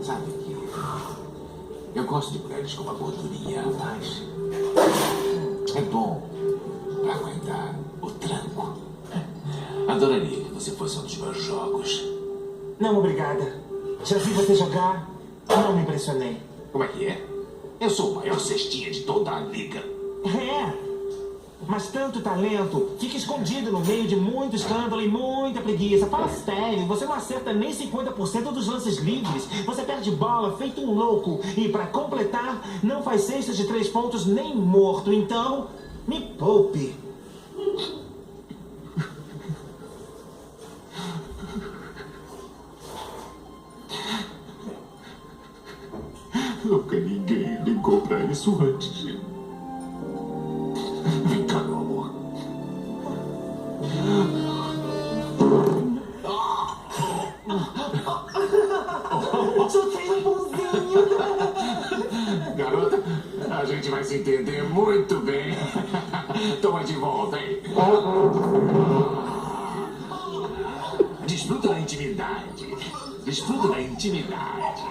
Sabe que eu gosto de mulheres com uma gordurinha a mais. É bom pra aguentar o tranco. Adoraria que você fosse um dos meus jogos. Não, obrigada. Já vi você jogar. Não me impressionei. Como é que é? Eu sou o maior cestinha de toda a liga. É. Mas tanto talento fica escondido no meio de muito escândalo e muita preguiça. Fala sério, você não acerta nem 50% dos lances livres. Você perde bola feito um louco. E pra completar, não faz cestas de 3 pontos nem morto. Então, me poupe. Nunca ninguém ligou pra isso antes. Vem cá, meu amor. Chutei um pãozinho. Garota, a gente vai se entender muito bem. Toma de volta, hein? Desfruta da intimidade. Desfruta da intimidade.